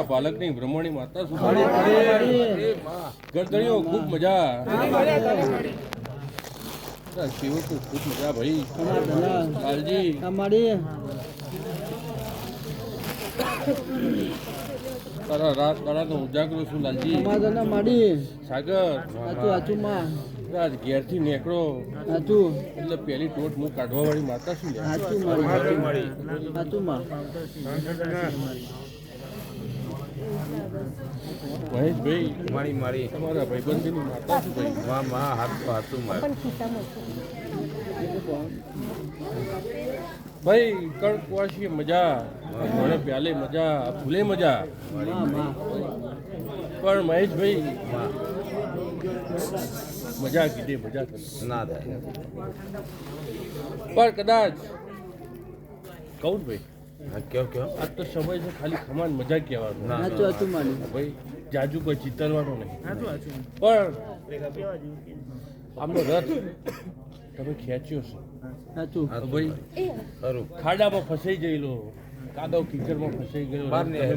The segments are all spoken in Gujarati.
બાલકની બ્રહ્મણી માતા ગરદણીઓ ખૂબ મજા ખૂબ મજા ભાઈ લાલજી તારા રાત દાડાનો ઉજાગરો છું લાલજી સાગર રાજ ઘેરથી નીકળો એટલે પેલી ટોટ મું કાઢવા વાળી માતા શું મહેશભાઈ મારી તમારા ભાઈબંધીની માતા શું ભાઈ કણકવાસી મજા મને પ્યાલે મજા ફૂલે મજા પણ મહેશભાઈ મજા કીધી મજા ના થાય પણ કદાચ કહું ભાઈ આ તો સમય છે ખાલી ખમાન મજા કહેવાનું ભાઈ જાજુ કોઈ ચિતરવાનો નહીં પણ આમનો રથ તમે ખેંચ્યો છો ભાઈ ખાડામાં ફસાઈ ગયેલો કાદવ કીચડમાં ફસાઈ ગયેલો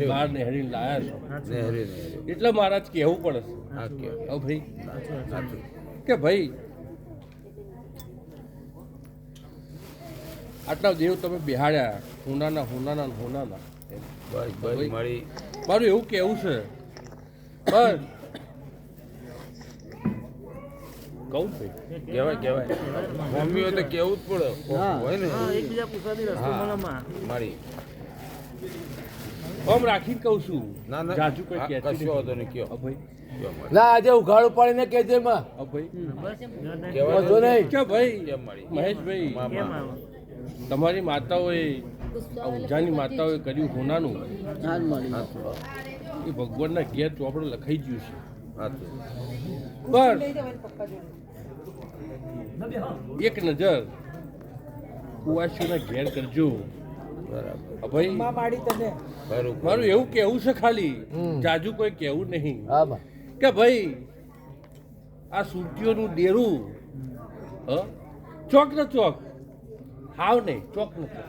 બહાર નેહરીને લાયા છો એટલે મહારાજ કહેવું પડે છે ભાઈ કે ભાઈ આટલા દેવ તમે બિહાડ્યા હોનાના મારું એવું કેવું છે પણ કહું ભાઈ કહેવાય મમ્મીઓ તો કેવું જ પડે હોય ને મારી આમ રાખીને કહું છું. ના ના જાજુ કોઈ કશો કહેતી વાંધો નહીં કયો ભાઈ ના આજે ઉઘાડું પાડીને કેજે માં ભાઈ વાંધો નહીં કે ભાઈ કેમ મળી મહેશભાઈ મામા તમારી માતાઓએ આ ઊંઝાની માતાઓએ કર્યું હોનાનું એ ભગવાનના ઘેર ચોપડે લખાઈ ગયું છે. પણ એક નજર કુવાસીઓના ઘેર કરજો. ભાઈ મારું એવું કેવું છે ખાલી જાજુ કોઈ કેવું નહીં કે ભાઈ આ સુરતીઓનું ડેરું ચોક ને ચોક હાવ નહીં ચોક ને ચોક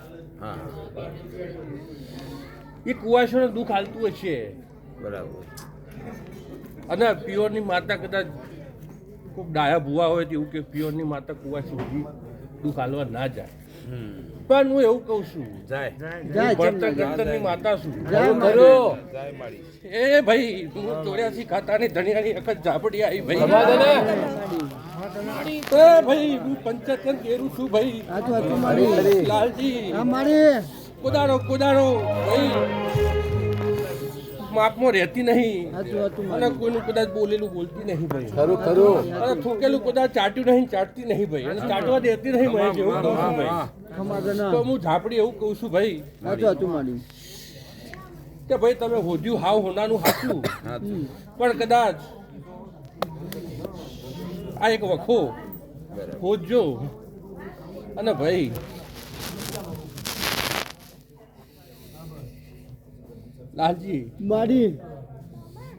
એ કુવાસીઓને દુઃખ હાલતું હશે બરાબર. અને પિયોરની માતા કદાચ કોઈક ડાયા ભૂવા હોય તો એવું કે પિયોરની માતા કુવાસી સુધી દુઃખ હાલવા ના જાય. પણ હું એવું કહું છું ભણતર ગણતરની માતા છું એ ભાઈ હું 84 ખાતાની ધણિયાની વખત ઝાપડી આવી ભાઈ ભાઈ હું 75 કેરું છું ભાઈ લાલજી કોદારો ભાઈ માપમાં રહેતી નહીં અને કોઈનું કદાચ બોલેલું બોલતી નહીં ભાઈ અને થૂકેલું કદાચ ચાટતી નહીં ભાઈ અને ચાટવા દેતી નહીં ભાઈ એવું કહું છું ભાઈ. તો હું ઝાપડી એવું કહું છું ભાઈ કે ભાઈ તમે હોદ્યું હાવ હોનાનું હાચું પણ કદાચ આ એક વખો હોજો અને ભાઈ લાલજી માડી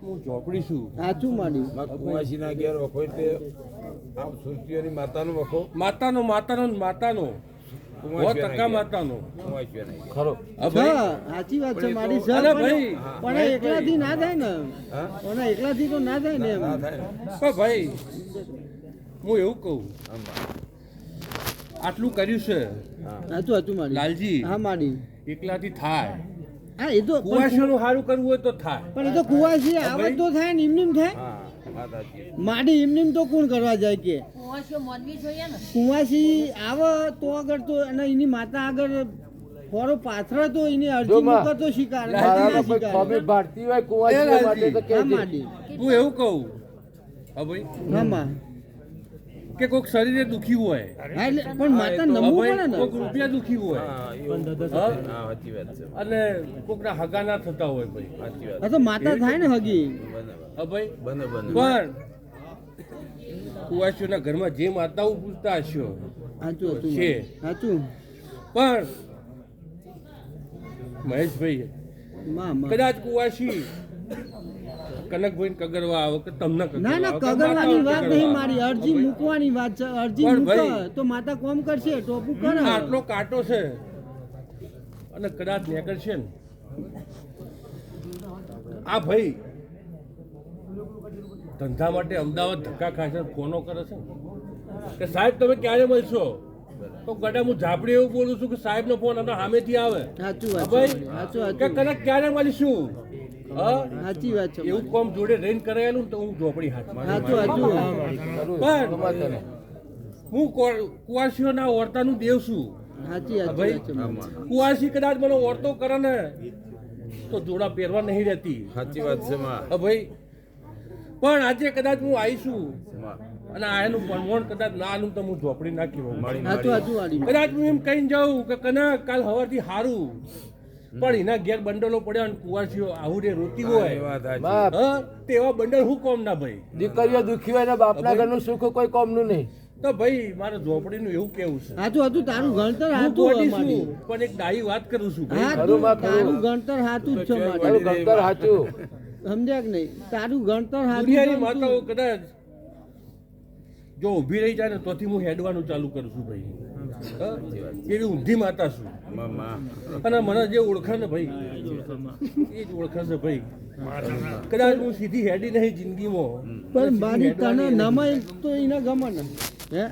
હું ઝોપડી છું સાચું માડી કુવાસીના ઘેર વખો એટલે આમ સુરતીઓની માતાનો વખો માતાનો 100% માતાનો ખરો સાચી વાત છે મારી અરે ભાઈ પણ એકલાથી ના થાય ને પણ એકલાથી તો ના થાય ને એમ ભાઈ હું એવું કહું આટલું કર્યું છે સાચું માડી લાલજી હા માડી એકલાથી થાય. હા એ તો કુવાસીઓનું સારું કરવું હોય તો થાય પણ એ તો કુવાસી આવત તો થાય ને એમનેમ થાય માડી એમનેમ તો કોણ કરવા જાય કે કુવાસી આવે તો આગળ તો અને એની માતા આગળ ફોરો પાથરો તો એની અરજી મૂકે તો શિકાર ભારતી હોય કુંવાસી માટે તો હા માડી હું એવું કહું હા ભાઈ હા માં કે કોઈક શરીરે દુખી હોય હા એટલે પણ માતા નમવું પડે ને કોઈક રૂપિયા દુખી હોય અને કોઈકના હગા ના થતા હોય ભાઈ હા તો માતા થાય ને હગી હા ભાઈ પણ કુવાસીઓના ઘરમાં જે માતાઓ પૂછતા હશો સાચું છે સાચું પણ મહેશભાઈ કદાચ કુવાસી કનકભાઈ કગરવા આવે કે તમને ના ના કગરવાની વાત નહીં મારી અરજી મૂકવાની વાત છે અરજી મૂકે તો માતા કોમ કરશે ટોપું કરે આટલો કાંટો છે અને કદાચ નીકળશે ને આ ભાઈ ધંધા માટે અમદાવાદ ધક્કા ખાશે ફોનો કરે છે કે સાહેબ તમે ક્યારે મળશો તો ગડા હું ઝાપડી એવું બોલું છું કે સાહેબ નો ફોન આપણે સામેથી આવે ભાઈ કે કનક ક્યારે મળીશું સાચી વાત છે એવું કોમ જોડે રહીને કરાયેલું તો હું ઝોપડી હાથમાં પણ હું કુવાસીઓના ઓરતાનું દેવ છું ભાઈ કુવાસી કદાચ મને ઓરતો કરે ને તો જોડા પહેરવા નહીં રહેતી સાચી વાત છે ભાઈ પણ આજે કદાચ હું આવીશું અને આનું પરમોણ કદાચ ના આલું તો હું ઝોપડી નાખી કદાચ હું એમ કહીને જાઉં કે કનક કાલ સવારથી હારું પણ એના ઘેર બંડલો પડ્યા અને કુવાસીઓ આવું રોતી હોય તેવા બંડલ હું કોમ ના ભાઈ દીકરીઓ દુખી હોય ને બાપના ઘરનું સુખ કોઈ કોમનું નહીં તો ભાઈ મારા ઝોપડીનું એવું કેવું છે હતું તારું ગણતર પણ એક ડાહી વાત કરું છું તારું ગણતર હાથું જ છે ગણતર હાચું સમજ્યા કે નહીં તારું ગણતર હાથું દુનિયાની માતાઓ કદાચ જો ઊભી રહી જાય ને તોથી હું હેડવાનું ચાલુ કરું છું ભાઈ એવી ઊંધી માતા છું અને મને જે ઓળખે ને ભાઈ એ જ ઓળખે છે ભાઈ કદાચ હું સીધી હેડી નહીં જિંદગીમાં પણ મારી તને નમાય તો એને ગમે ને હે